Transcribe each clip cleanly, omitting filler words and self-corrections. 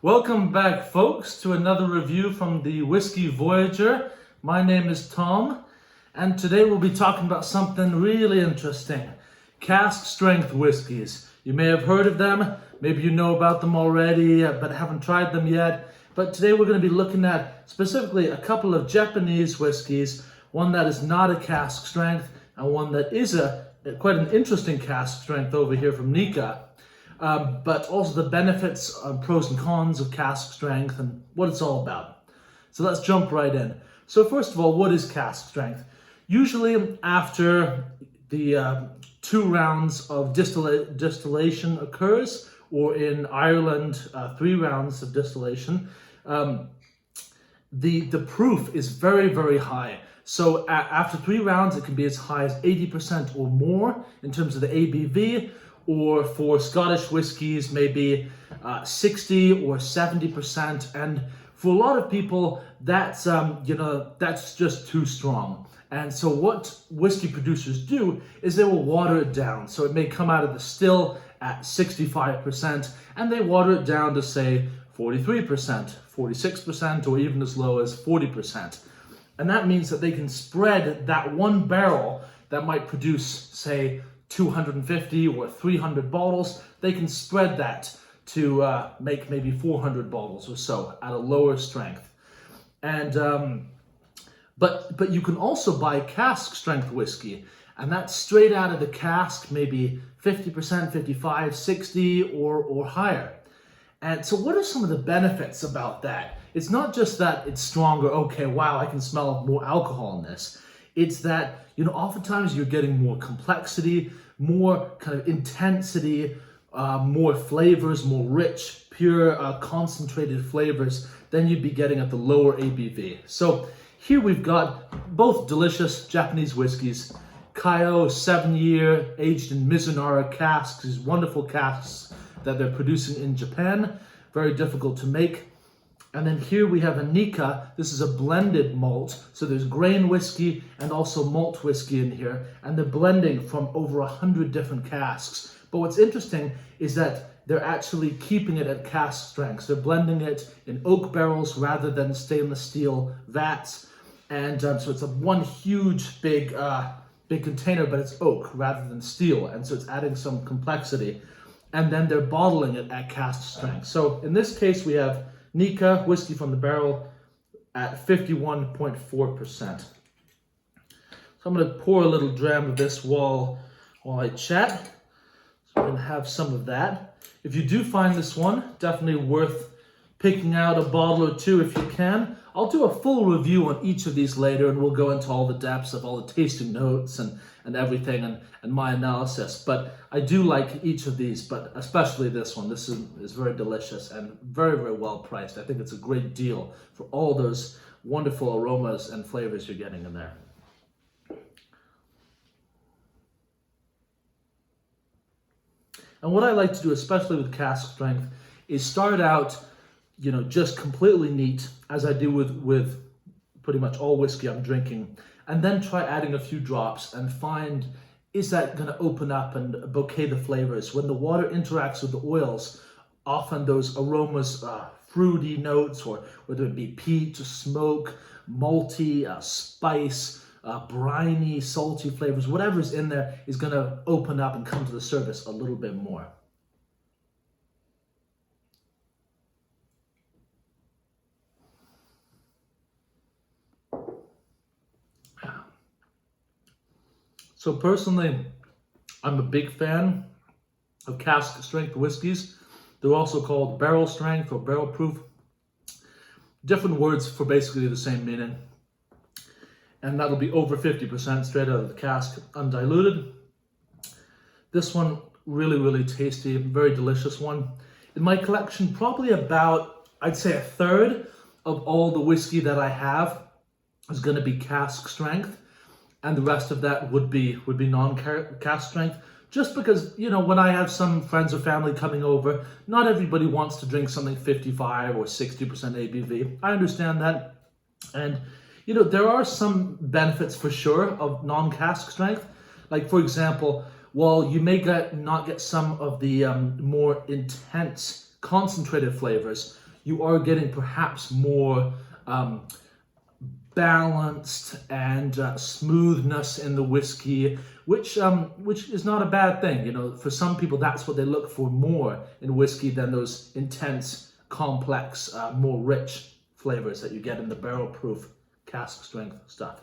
Welcome back, folks, to another review from the Whiskey Voyager. My name is Tom, and today we'll be talking about something really interesting. Cask strength whiskeys. You may have heard of them, maybe you know about them already, but haven't tried them yet. But today we're going to be looking at specifically a couple of Japanese whiskeys, one that is not a cask strength, and one that is quite an interesting cask strength over here from Nika. But also the benefits, pros and cons of cask strength and what it's all about. So let's jump right in. So first of all, what is cask strength? Usually after the 2 rounds of distillation occurs, or in Ireland, 3 rounds of distillation, the proof is very, very high. So after 3 rounds, it can be as high as 80% or more in terms of the ABV. Or for Scottish whiskies, maybe 60 or 70%. And for a lot of people, that's just too strong. And so what whiskey producers do is they will water it down. So it may come out of the still at 65%, and they water it down to say 43%, 46%, or even as low as 40%. And that means that they can spread that one barrel that might produce, say, 250 or 300 bottles, they can spread that to make maybe 400 bottles or so at a lower strength. And but you can also buy cask strength whiskey, and that's straight out of the cask, maybe 50%, 55, 60 or higher. And so what are some of the benefits about that? It's not just that it's stronger, okay, wow, I can smell more alcohol in this. It's that, oftentimes you're getting more complexity, more kind of intensity, more flavors, more rich, pure, concentrated flavors than you'd be getting at the lower ABV. So here we've got both delicious Japanese whiskeys. Kaio 7-year, aged in Mizunara casks, these wonderful casks that they're producing in Japan. Very difficult to make. And then here we have a Nika. This is a blended malt. So there's grain whiskey and also malt whiskey in here. And they're blending from over 100 different casks. But what's interesting is that they're actually keeping it at cask strengths. They're blending it in oak barrels rather than stainless steel vats. And so it's one huge, big container, but it's oak rather than steel. And so it's adding some complexity. And then they're bottling it at cask strength. So in this case, we have Nika whiskey from the barrel at 51.4%. So I'm going to pour a little dram of this while I chat. So I'm going to have some of that. If you do find this one, definitely worth picking out a bottle or two if you can. I'll do a full review on each of these later, and we'll go into all the depths of all the tasting notes and everything and my analysis. But I do like each of these, but especially this one. This is very delicious and very, very well priced. I think it's a great deal for all those wonderful aromas and flavors you're getting in there. And what I like to do, especially with cask strength, is start out, just completely neat, as I do with pretty much all whiskey I'm drinking, and then try adding a few drops and find, is that going to open up and bouquet the flavors? When the water interacts with the oils, often those aromas, fruity notes, or whether it be peat, smoke, malty, spice, briny, salty flavors, whatever's in there is going to open up and come to the surface a little bit more. So personally, I'm a big fan of cask strength whiskeys. They're also called barrel strength or barrel proof. Different words for basically the same meaning. And that'll be over 50% straight out of the cask, undiluted. This one, really, really tasty, very delicious one. In my collection, probably about, I'd say, a third of all the whiskey that I have is going to be cask strength. And the rest of that would be non-cask strength. Just because, when I have some friends or family coming over, not everybody wants to drink something 55 or 60% ABV. I understand that. And, there are some benefits for sure of non-cask strength. Like, for example, while you may not get some of the more intense concentrated flavors, you are getting perhaps more balanced and smoothness in the whiskey, which is not a bad thing. You know, for some people, that's what they look for more in whiskey than those intense, complex, more rich flavors that you get in the barrel-proof cask strength stuff.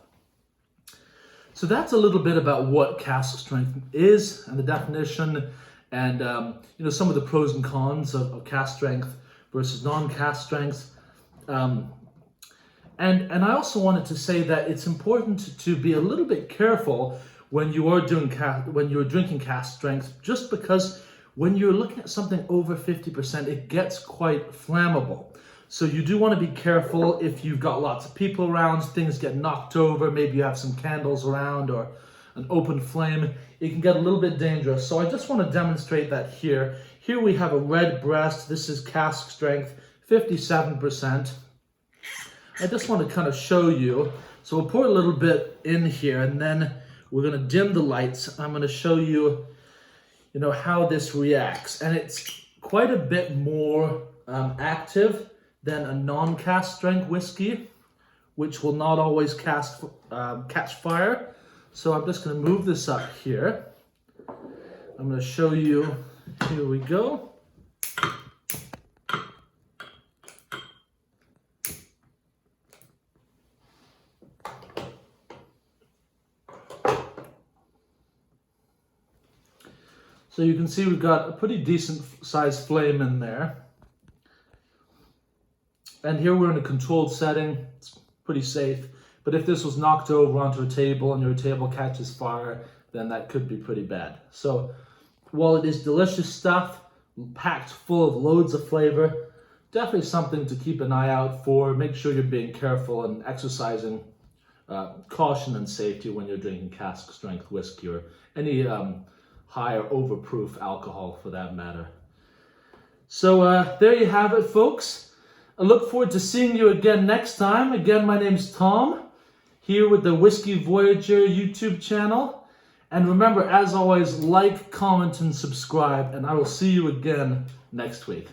So that's a little bit about what cask strength is and the definition, and you know, some of the pros and cons of cask strength versus non-cask strength. And I also wanted to say that it's important to be a little bit careful when you are drinking cask strength, just because when you're looking at something over 50%, it gets quite flammable. So you do want to be careful if you've got lots of people around, things get knocked over, maybe you have some candles around or an open flame, it can get a little bit dangerous. So I just want to demonstrate that here. Here we have a red breast. This is cask strength, 57%. I just want to kind of show you. So we'll pour a little bit in here, and then we're going to dim the lights. I'm going to show you, you know, how this reacts. And it's quite a bit more active than a non-cask strength whiskey, which will not always catch fire. So I'm just going to move this up here. I'm going to show you. Here we go. So you can see we've got a pretty decent sized flame in there. And here we're in a controlled setting. It's pretty safe. But if this was knocked over onto a table and your table catches fire, then that could be pretty bad. So while it is delicious stuff, packed full of loads of flavor, definitely something to keep an eye out for. Make sure you're being careful and exercising caution and safety when you're drinking cask strength whiskey or any high or overproof alcohol for that matter. So there you have it, folks. I look forward to seeing you again next time. Again, my name's Tom, here with the Whiskey Voyager YouTube channel. And remember, as always, like, comment, and subscribe, and I will see you again next week.